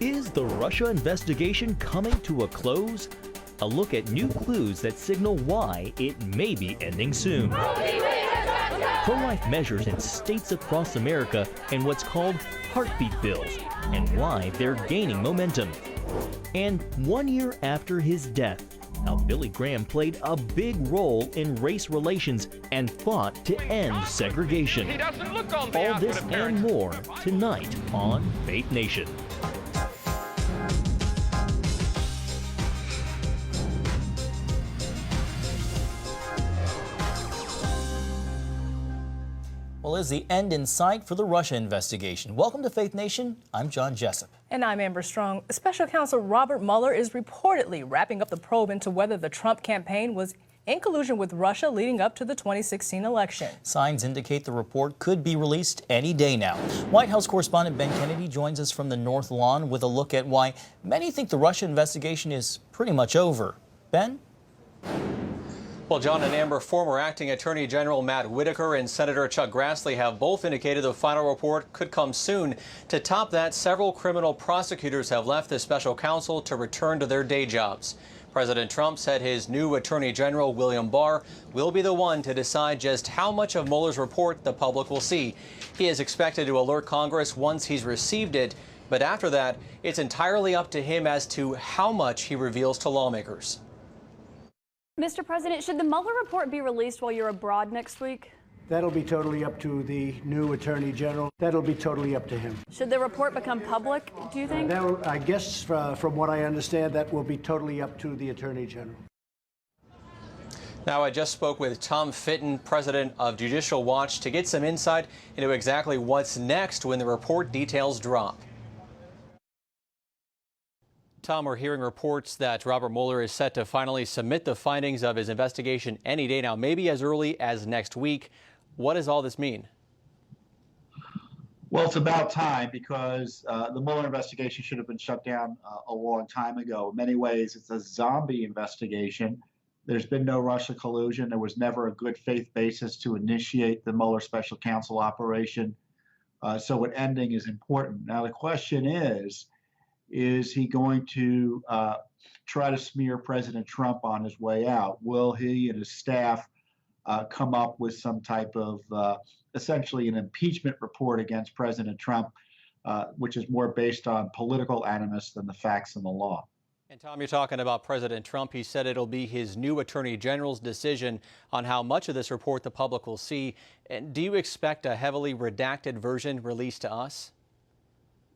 Is the Russia investigation coming to a close? A look at new clues that signal why it may be ending soon. Pro-life measures in states across America and what's called heartbeat bills, and why they're gaining momentum. And 1 year after his death, how Billy Graham played a big role in race relations and fought to end segregation. All this and more tonight on Faith Nation. Well, is the end in sight for the Russia investigation? Welcome to Faith Nation. I'm John Jessup. And I'm Amber Strong. Special Counsel Robert Mueller is reportedly wrapping up the probe into whether the Trump campaign was in collusion with Russia leading up to the 2016 election. Signs indicate the report could be released any day now. White House correspondent Ben Kennedy joins us from the North Lawn with a look at why many think the Russia investigation is pretty much over. Ben? Well, John and Amber, former acting Attorney General Matt Whitaker and Senator Chuck Grassley have both indicated the final report could come soon. To top that, several criminal prosecutors have left the special counsel to return to their day jobs. President Trump said his new Attorney General, William Barr, will be the one to decide just how much of Mueller's report the public will see. He is expected to alert Congress once he's received it, but after that, it's entirely up to him as to how much he reveals to lawmakers. Mr. President, should the Mueller report be released while you're abroad next week? That'll be totally up to the new Attorney General. That'll be totally up to him. Should the report become public, do you think? I guess from what I understand, that will be totally up to the Attorney General. Now, I just spoke with Tom Fitton, president of Judicial Watch, to get some insight into exactly what's next when the report details drop. Tom, we're hearing reports that Robert Mueller is set to finally submit the findings of his investigation any day now, maybe as early as next week. What does all this mean? Well, it's about time because the Mueller investigation should have been shut down a long time ago. In many ways, it's a zombie investigation. There's been no Russia collusion. There was never a good faith basis to initiate the Mueller special counsel operation. So an ending is important. Now, the question is he going to try to smear President Trump on his way out? Will he and his staff come up with some type of essentially an impeachment report against President Trump, which is more based on political animus than the facts and the law? And Tom, you're talking about President Trump. He said it'll be his new Attorney General's decision on how much of this report the public will see. And do you expect a heavily redacted version released to us?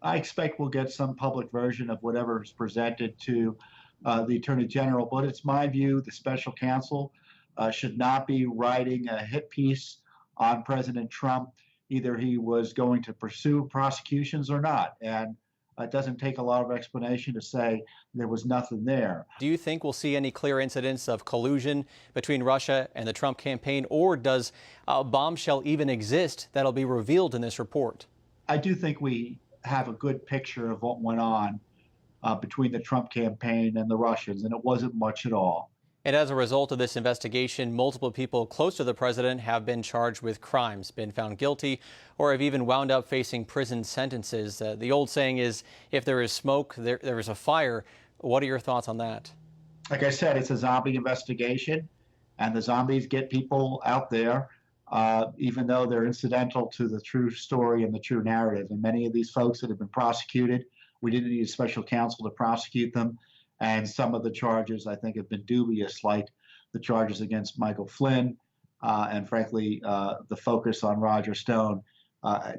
I expect we'll get some public version of whatever is presented to the Attorney General, but it's my view the special counsel should not be writing a hit piece on President Trump. Either he was going to pursue prosecutions or not, and it doesn't take a lot of explanation to say there was nothing there. Do you think we'll see any clear incidents of collusion between Russia and the Trump campaign, or does a bombshell even exist that'll be revealed in this report? I do think we have a good picture of what went on between the Trump campaign and the Russians, and it wasn't much at all. And as a result of this investigation, multiple people close to the president have been charged with crimes, been found guilty, or have even wound up facing prison sentences. The old saying is, if there is smoke, there is a fire. What are your thoughts on that? Like I said, it's a zombie investigation, and the zombies get people out there, even though they're incidental to the true story and the true narrative. And many of these folks that have been prosecuted, we didn't need a special counsel to prosecute them. And some of the charges, I think, have been dubious, like the charges against Michael Flynn. And frankly, the focus on Roger Stone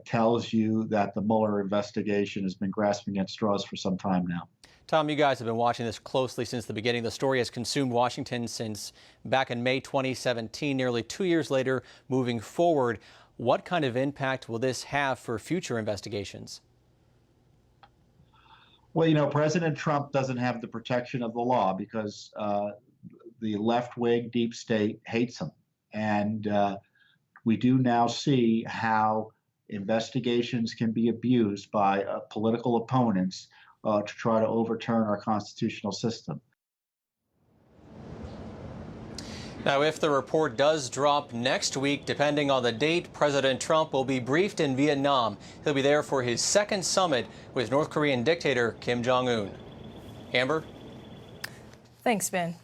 tells you that the Mueller investigation has been grasping at straws for some time now. Tom, you guys have been watching this closely since the beginning. The story has consumed Washington since back in May 2017, nearly 2 years later. Moving forward, what kind of impact will this have for future investigations? Well, you know, President Trump doesn't have the protection of the law because the left-wing deep state hates him. And we do now see how investigations can be abused by political opponents to try to overturn our constitutional system. Now, if the report does drop next week, depending on the date, President Trump will be briefed in Vietnam. He'll be there for his second summit with North Korean dictator Kim Jong-un. Amber? Thanks, Ben.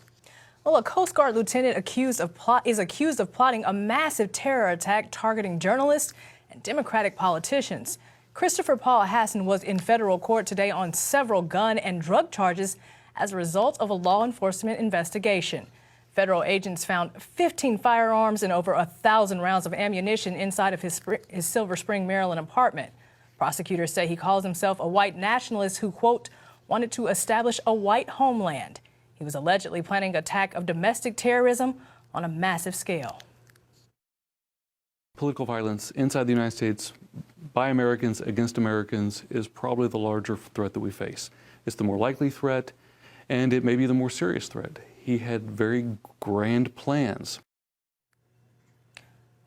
Well, a Coast Guard lieutenant is accused of plotting a massive terror attack targeting journalists and Democratic politicians. Christopher Paul Hassan was in federal court today on several gun and drug charges as a result of a law enforcement investigation. Federal agents found 15 firearms and over 1,000 rounds of ammunition inside of his Silver Spring, Maryland apartment. Prosecutors say he calls himself a white nationalist who, quote, wanted to establish a white homeland. He was allegedly planning an attack of domestic terrorism on a massive scale. Political violence inside the United States by Americans against Americans is probably the larger threat that we face. It's the more likely threat, and it may be the more serious threat. He had very grand plans.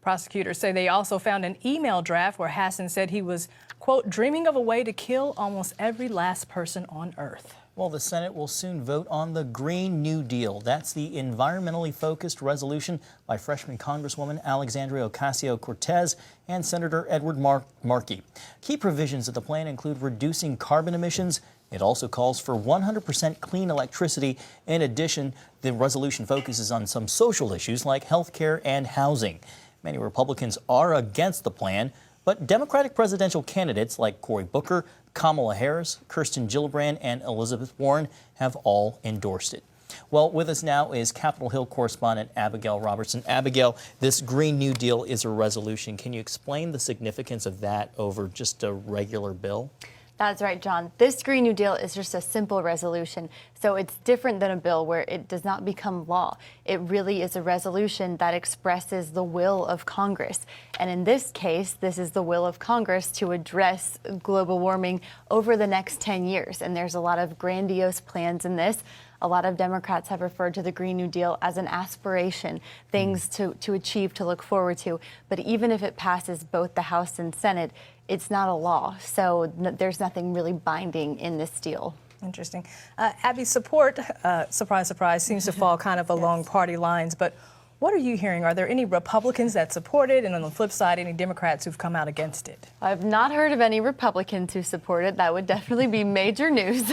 Prosecutors say they also found an email draft where Hassan said he was, quote, dreaming of a way to kill almost every last person on Earth. Well, the Senate will soon vote on the Green New Deal. That's the environmentally focused resolution by freshman Congresswoman Alexandria Ocasio-Cortez and Senator Edward Markey. Key provisions of the plan include reducing carbon emissions. It also calls for 100% clean electricity. In addition, the resolution focuses on some social issues like health care and housing. Many Republicans are against the plan, but Democratic presidential candidates like Cory Booker, Kamala Harris, Kirsten Gillibrand, and Elizabeth Warren have all endorsed it. Well, with us now is Capitol Hill correspondent Abigail Robertson. Abigail, this Green New Deal is a resolution. Can you explain the significance of that over just a regular bill? That's right, John. This Green New Deal is just a simple resolution. So it's different than a bill where it does not become law. It really is a resolution that expresses the will of Congress. And in this case, this is the will of Congress to address global warming over the next 10 years. And there's a lot of grandiose plans in this. A lot of Democrats have referred to the Green New Deal as an aspiration, things to achieve, to look forward to. But even if it passes both the House and Senate, it's not a law. So there's nothing really binding in this deal. Interesting. Abby's support, surprise, surprise, seems to fall kind of along party lines. But what are you hearing? Are there any Republicans that support it? And on the flip side, any Democrats who've come out against it? I've not heard of any Republicans who support it. That would definitely be major news.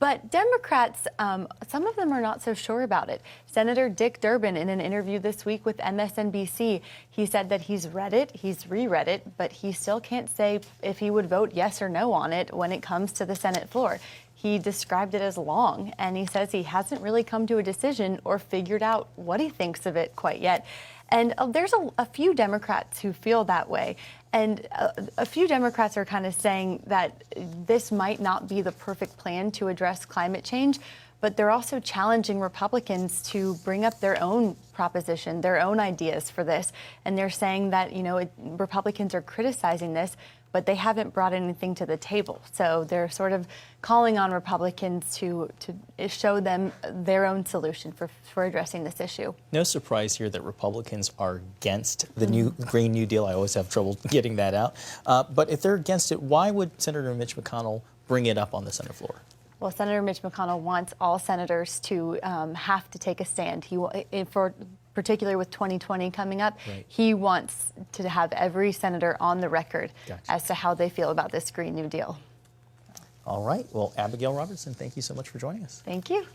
But Democrats, some of them are not so sure about it. Senator Dick Durbin, in an interview this week with MSNBC, he said that he's read it, he's reread it, but he still can't say if he would vote yes or no on it when it comes to the Senate floor. He described it as long, and he says he hasn't really come to a decision or figured out what he thinks of it quite yet. And there's a few Democrats who feel that way. And a few Democrats are kind of saying that this might not be the perfect plan to address climate change, but they're also challenging Republicans to bring up their own proposition, their own ideas for this. And they're saying that, Republicans are criticizing this, but they haven't brought anything to the table. So they're sort of calling on Republicans to show them their own solution for addressing this issue. No surprise here that Republicans are against the new Green New Deal. I always have trouble getting that out. But if they're against it, why would Senator Mitch McConnell bring it up on the Senate floor? Well, Senator Mitch McConnell wants all senators to have to take a stand. Particularly with 2020 coming up, right. He wants to have every senator on the record as to how they feel about this Green New Deal. All right. Well, Abigail Robertson, thank you so much for joining us. Thank you.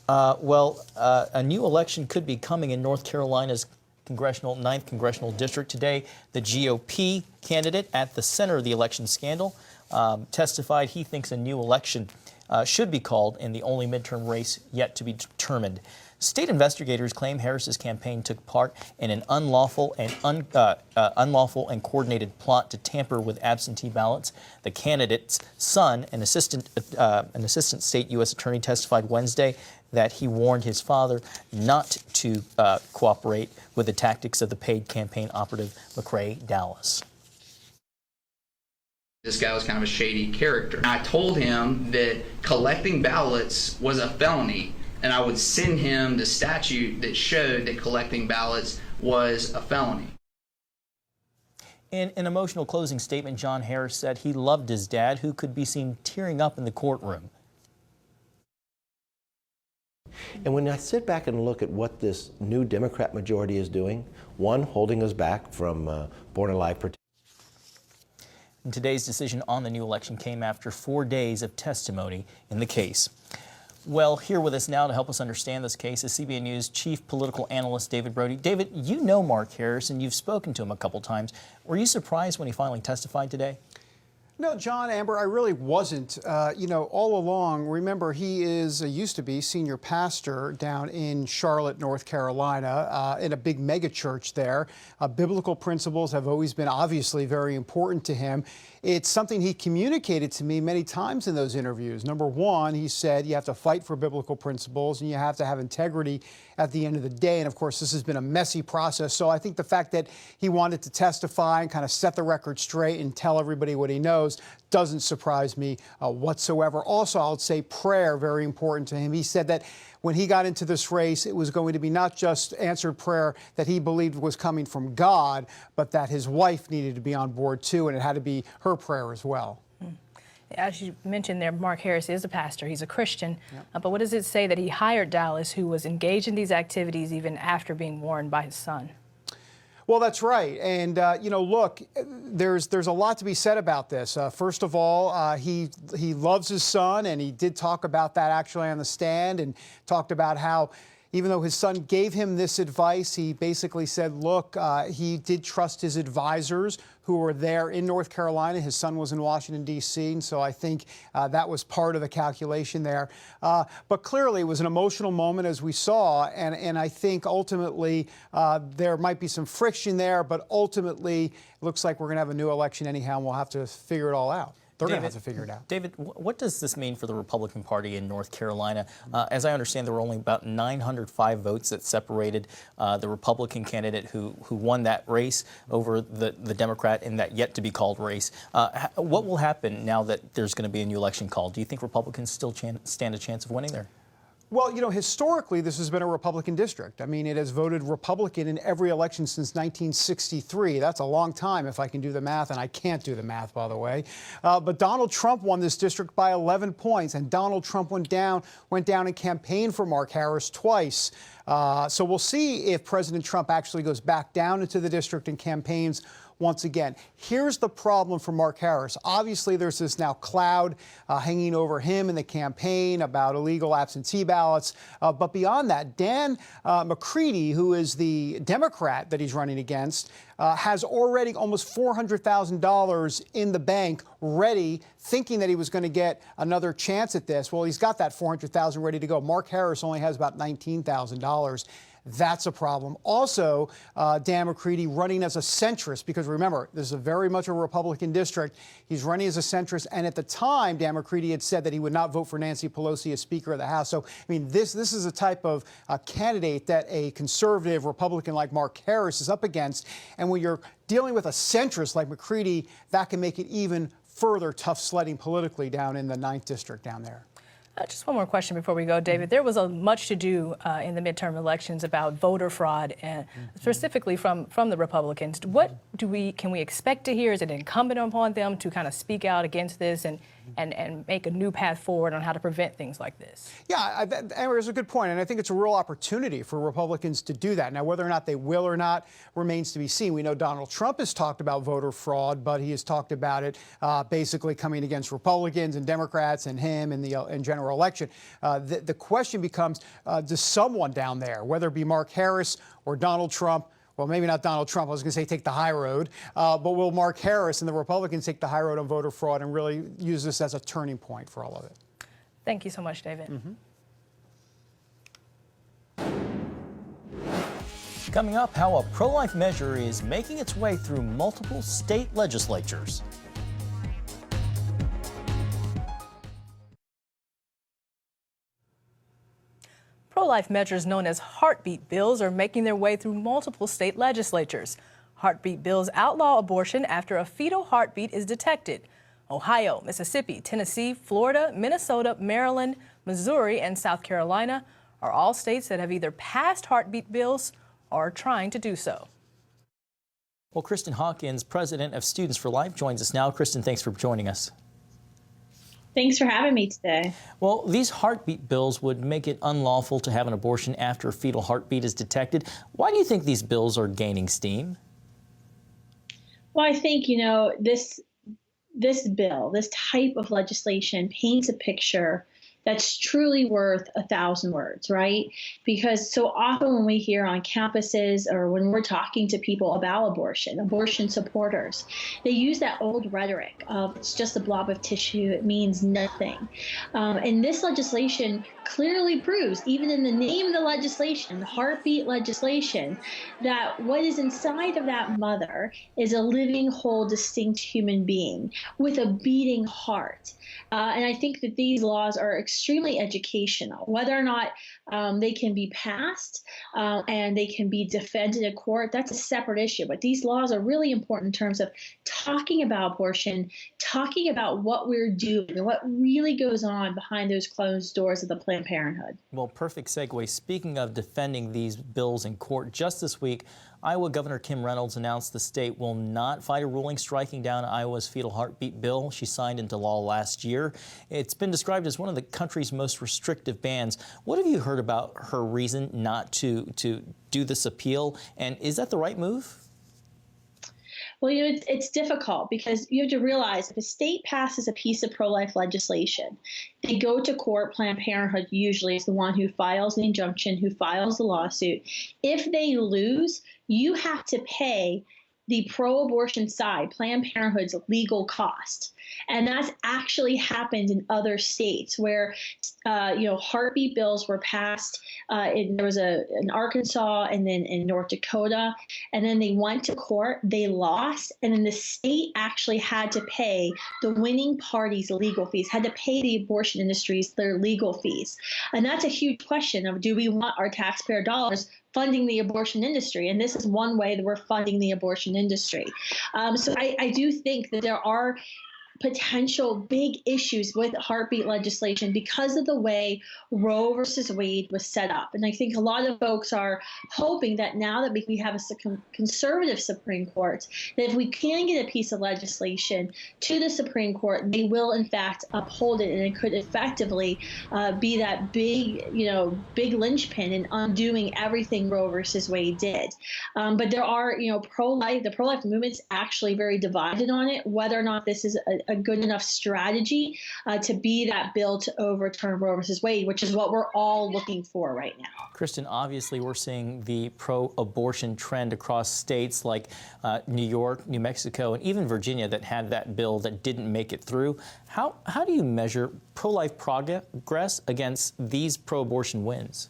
A new election could be coming in North Carolina's 9th Congressional District today. The GOP candidate at the center of the election scandal testified he thinks a new election should be called in the only midterm race yet to be determined. State investigators claim Harris's campaign took part in an unlawful and coordinated plot to tamper with absentee ballots. The candidate's son, an assistant state U.S. attorney, testified Wednesday that he warned his father not to cooperate with the tactics of the paid campaign operative McCrae Dallas. This guy was kind of a shady character. I told him that collecting ballots was a felony, and I would send him the statute that showed that collecting ballots was a felony. In an emotional closing statement, John Harris said he loved his dad, who could be seen tearing up in the courtroom. And when I sit back and look at what this new Democrat majority is doing, one, holding us back from born alive protection. And today's decision on the new election came after 4 days of testimony in the case. Well, here with us now to help us understand this case is CBN News Chief Political Analyst David Brody. David, you know Mark Harris, and you've spoken to him a couple times. Were you surprised when he finally testified today? No, John, Amber, I really wasn't. You know, all along, remember, he used to be senior pastor down in Charlotte, North Carolina, in a big mega church there. Biblical principles have always been obviously very important to him. It's something he communicated to me many times in those interviews. Number one, he said you have to fight for biblical principles and you have to have integrity at the end of the day. And of course, this has been a messy process. So I think the fact that he wanted to testify and kind of set the record straight and tell everybody what he knows doesn't surprise me whatsoever. Also, I would say prayer, very important to him. He said that when he got into this race, it was going to be not just answered prayer that he believed was coming from God, but that his wife needed to be on board too, and it had to be her prayer as well. As you mentioned there, Mark Harris is a pastor. He's a Christian. Yep. But what does it say that he hired Dallas, who was engaged in these activities even after being warned by his son? Well, that's right. And, you know, look, there's a lot to be said about this. First of all, he loves his son, and he did talk about that actually on the stand and talked about how even though his son gave him this advice, he basically said, look, he did trust his advisors who were there in North Carolina. His son was in Washington, D.C., and so I think that was part of the calculation there. But clearly, it was an emotional moment, as we saw, and I think ultimately there might be some friction there, but ultimately it looks like we're going to have a new election anyhow, and we'll have to figure it all out. They're going to have to figure it out. David, what does this mean for the Republican Party in North Carolina? As I understand, there were only about 905 votes that separated the Republican candidate who won that race over the Democrat in that yet-to-be-called race. What will happen now that there's going to be a new election called? Do you think Republicans still stand a chance of winning there? Well, you know, historically, this has been a Republican district. I mean, it has voted Republican in every election since 1963. That's a long time if I can do the math, and I can't do the math, by the way. But Donald Trump won this district by 11 points, and Donald Trump went down and campaigned for Mark Harris twice. So we'll see if President Trump actually goes back down into the district and campaigns once again. Here's the problem for Mark Harris. Obviously, there's this now cloud hanging over him in the campaign about illegal absentee ballots. But beyond that, Dan McCready, who is the Democrat that he's running against, has already almost $400,000 in the bank ready, thinking that he was going to get another chance at this. Well, he's got that $400,000 ready to go. Mark Harris only has about $19,000. That's a problem. Also, Dan McCready running as a centrist, because remember, this is very much a Republican district. He's running as a centrist, and at the time, Dan McCready had said that he would not vote for Nancy Pelosi as Speaker of the House. So, I mean, this is a type of candidate that a conservative Republican like Mark Harris is up against, and when you're dealing with a centrist like McCready, that can make it even further tough sledding politically down in the 9th District down there. Just one more question before we go, David. There was much to do in the midterm elections about voter fraud, and specifically from the Republicans. What can we expect to hear? Is it incumbent upon them to kind of speak out against this and make a new path forward on how to prevent things like this? Yeah, Amber, it's a good point, and I think it's a real opportunity for Republicans to do that. Now, whether or not they will or not remains to be seen. We know Donald Trump has talked about voter fraud, but he has talked about it basically coming against Republicans and Democrats and him in the general election. The question becomes, does someone down there, whether it be Mark Harris or Donald Trump, well, maybe not Donald Trump, I was going to say take the high road, but will Mark Harris and the Republicans take the high road on voter fraud and really use this as a turning point for all of it? Thank you so much, David. Coming up, how a pro-life measure is making its way through multiple state legislatures. Pro-life measures known as heartbeat bills are making their way through multiple state legislatures. Heartbeat bills outlaw abortion after a fetal heartbeat is detected. Ohio, Mississippi, Tennessee, Florida, Minnesota, Maryland, Missouri, and South Carolina are all states that have either passed heartbeat bills or are trying to do so. Well, Kristen Hawkins, president of Students for Life, joins us now. Kristen, thanks for joining us. Thanks for having me today. Well, these heartbeat bills would make it unlawful to have an abortion after a fetal heartbeat is detected. Why do you think these bills are gaining steam? Well, I think, this bill, this type of legislation paints a picture that's truly worth 1,000 words, right? Because so often when we hear on campuses or when we're talking to people about abortion supporters, they use that old rhetoric of it's just a blob of tissue, it means nothing. And this legislation clearly proves, even in the name of the legislation, the heartbeat legislation, that what is inside of that mother is a living, whole, distinct human being with a beating heart. And I think that these laws are extremely educational. Whether or not they can be passed and they can be defended in court, that's a separate issue. But these laws are really important in terms of talking about abortion, talking about what we're doing and what really goes on behind those closed doors of the Planned Parenthood. Well, perfect segue. Speaking of defending these bills in court, just this week, Iowa Governor Kim Reynolds announced the state will not fight a ruling striking down Iowa's fetal heartbeat bill she signed into law last year. It's been described as one of the country's most restrictive bans. What have you heard about her reason not to do this appeal, and is that the right move? Well, it's difficult because you have to realize if a state passes a piece of pro-life legislation, they go to court. Planned Parenthood usually is the one who files the injunction, who files the lawsuit. If they lose, you have to pay the pro-abortion side, Planned Parenthood's legal cost. And that's actually happened in other states where, heartbeat bills were passed. There was in Arkansas and then in North Dakota, and then they went to court, they lost, and then the state actually had to pay the winning party's legal fees, had to pay the abortion industries their legal fees. And that's a huge question of, do we want our taxpayer dollars funding the abortion industry? And this is one way that we're funding the abortion industry. So I do think that there are potential big issues with heartbeat legislation because of the way Roe versus Wade was set up. And I think a lot of folks are hoping that now that we have a conservative Supreme Court, that if we can get a piece of legislation to the Supreme Court, they will in fact uphold it, and it could effectively be that big linchpin in undoing everything Roe versus Wade did. But there are, the pro-life movement's actually very divided on it, whether or not this is a good enough strategy to be that bill to overturn Roe versus Wade, which is what we're all looking for right now. Kristen, obviously we're seeing the pro-abortion trend across states like New York, New Mexico, and even Virginia that had that bill that didn't make it through. How do you measure pro-life progress against these pro-abortion wins?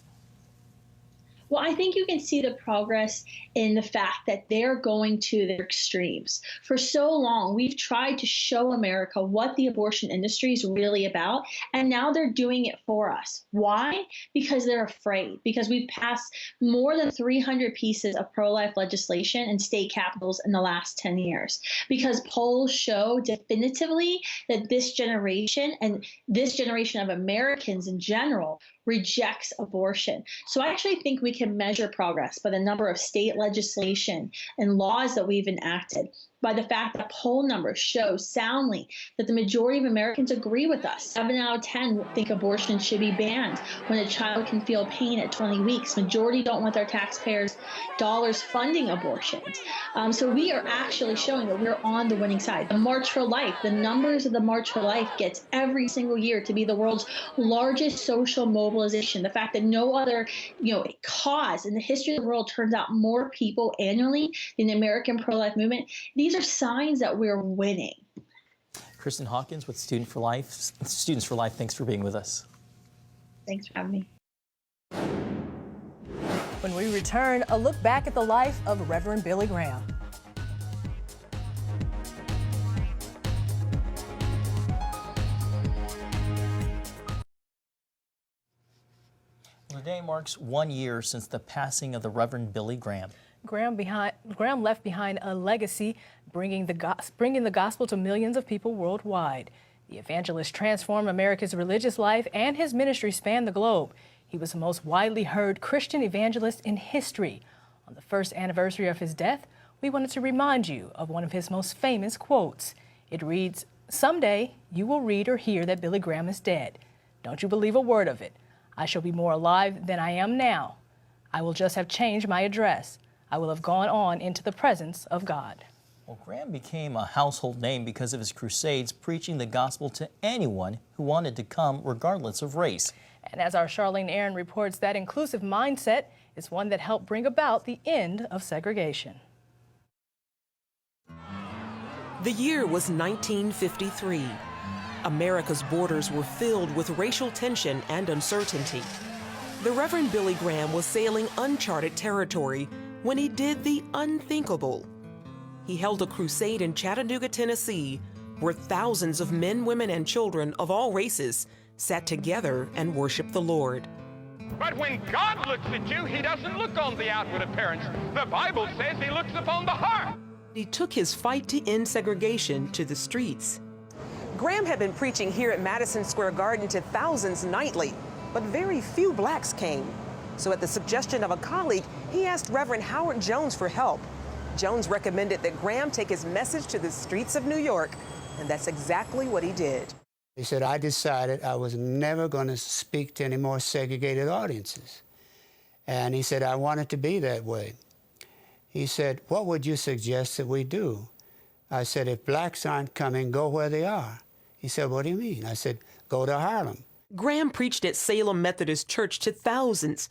Well, I think you can see the progress in the fact that they're going to their extremes. For so long, we've tried to show America what the abortion industry is really about, and now they're doing it for us. Why? Because they're afraid. Because we've passed more than 300 pieces of pro-life legislation in state capitals in the last 10 years. Because polls show definitively that this generation and this generation of Americans in general rejects abortion. So I actually think we can measure progress by the number of state legislation and laws that we've enacted, by the fact that poll numbers show soundly that the majority of Americans agree with us. 7 out of 10 think abortion should be banned when a child can feel pain at 20 weeks. Majority don't want their taxpayers' dollars funding abortions. So we are actually showing that we're on the winning side. The March for Life, the numbers of the March for Life gets every single year to be the world's largest social mobilization. The fact that no other cause in the history of the world turns out more people annually than the American pro-life movement. These are signs that we're winning. Kristen Hawkins with Students for Life, thanks for being with us. Thanks for having me. When we return, a look back at the life of Reverend Billy Graham. Today marks 1 year since the passing of the Reverend Billy Graham. Graham left behind a legacy, bringing the gospel to millions of people worldwide. The evangelist transformed America's religious life, and his ministry spanned the globe. He was the most widely heard Christian evangelist in history. On the first anniversary of his death, we wanted to remind you of one of his most famous quotes. It reads, Someday you will read or hear that Billy Graham is dead. Don't you believe a word of it. I shall be more alive than I am now. I will just have changed my address. I will have gone on into the presence of God. Well, Graham became a household name because of his crusades preaching the gospel to anyone who wanted to come, regardless of race. And as our Charlene Aaron reports, that inclusive mindset is one that helped bring about the end of segregation. The year was 1953. America's borders were filled with racial tension and uncertainty. The Reverend Billy Graham was sailing uncharted territory when he did the unthinkable. He held a crusade in Chattanooga, Tennessee, where thousands of men, women, and children of all races sat together and worshiped the Lord. But when God looks at you, he doesn't look on the outward appearance. The Bible says he looks upon the heart. He took his fight to end segregation to the streets. Graham had been preaching here at Madison Square Garden to thousands nightly, but very few blacks came. So at the suggestion of a colleague, he asked Reverend Howard Jones for help. Jones recommended that Graham take his message to the streets of New York, and that's exactly what he did. He said, I decided I was never going to speak to any more segregated audiences. And he said, I want it to be that way. He said, what would you suggest that we do? I said, if blacks aren't coming, go where they are. He said, what do you mean? I said, go to Harlem. Graham preached at Salem Methodist Church to thousands.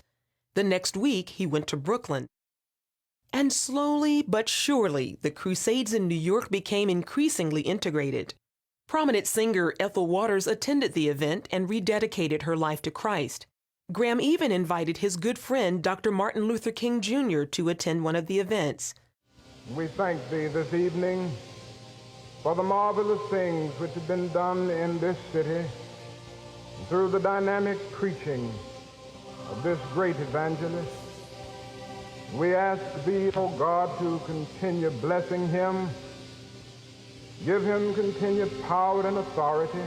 The next week, he went to Brooklyn. And slowly but surely, the Crusades in New York became increasingly integrated. Prominent singer Ethel Waters attended the event and rededicated her life to Christ. Graham even invited his good friend, Dr. Martin Luther King Jr., to attend one of the events. We thank thee this evening for the marvelous things which have been done in this city through the dynamic preaching of this great evangelist. We ask thee, O God, to continue blessing him, give him continued power and authority.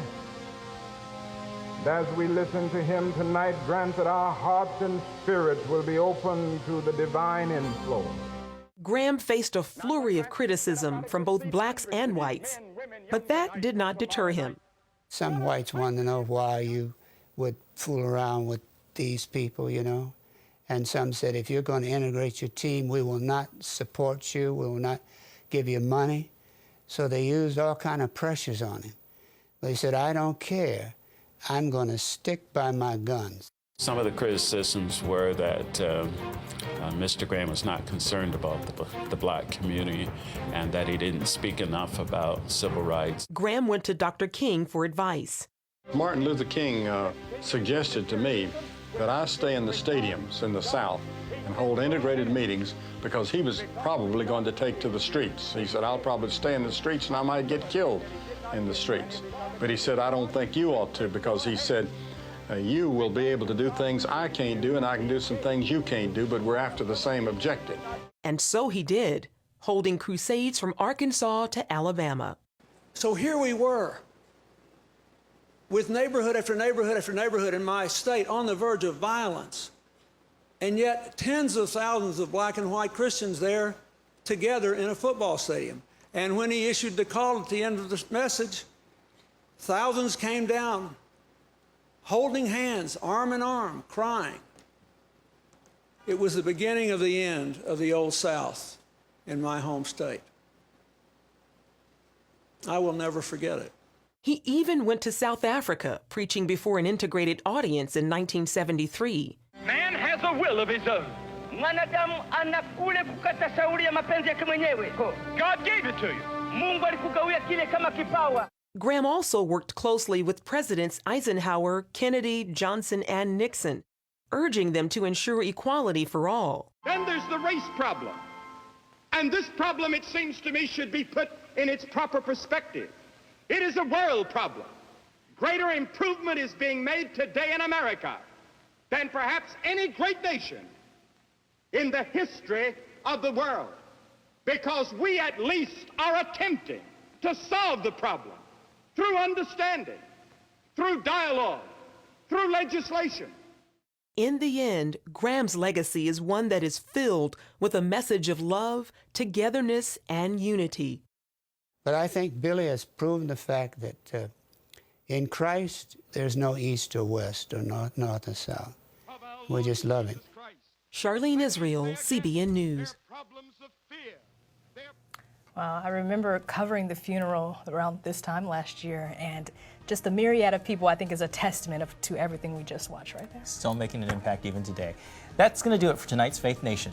And as we listen to him tonight, grant that our hearts and spirits will be open to the divine inflow. Graham faced a flurry of criticism from both blacks and whites, but that did not deter him. Some whites wanted to know why you would fool around with these people, you know. And some said, if you're going to integrate your team, we will not support you, we will not give you money. So they used all kind of pressures on him. But he said, I don't care. I'm going to stick by my guns. Some of the criticisms were that Mr. Graham was not concerned about the black community and that he didn't speak enough about civil rights. Graham went to Dr. King for advice. Martin Luther King suggested to me that I stay in the stadiums in the South and hold integrated meetings because he was probably going to take to the streets. He said, I'll probably stay in the streets and I might get killed in the streets. But he said, I don't think you ought to, because he said, you will be able to do things I can't do and I can do some things you can't do, but we're after the same objective. And so he did, holding crusades from Arkansas to Alabama. So here we were, with neighborhood after neighborhood after neighborhood in my state on the verge of violence, and yet tens of thousands of black and white Christians there together in a football stadium. And when he issued the call at the end of the message, thousands came down, holding hands, arm in arm, crying. It was the beginning of the end of the Old South in my home state. I will never forget it. He even went to South Africa, preaching before an integrated audience in 1973. Man has a will of his own. God gave it to you. Graham also worked closely with Presidents Eisenhower, Kennedy, Johnson, and Nixon, urging them to ensure equality for all. Then there's the race problem. And this problem, it seems to me, should be put in its proper perspective. It is a world problem. Greater improvement is being made today in America than perhaps any great nation in the history of the world, because we at least are attempting to solve the problem through understanding, through dialogue, through legislation. In the end, Graham's legacy is one that is filled with a message of love, togetherness, and unity. But I think Billy has proven the fact that in Christ, there's no east or west or north or south. We just love him. Charlene Israel, CBN News. Well, I remember covering the funeral around this time last year, and just the myriad of people, I think, is a testament to everything we just watched right there. Still making an impact even today. That's going to do it for tonight's Faith Nation.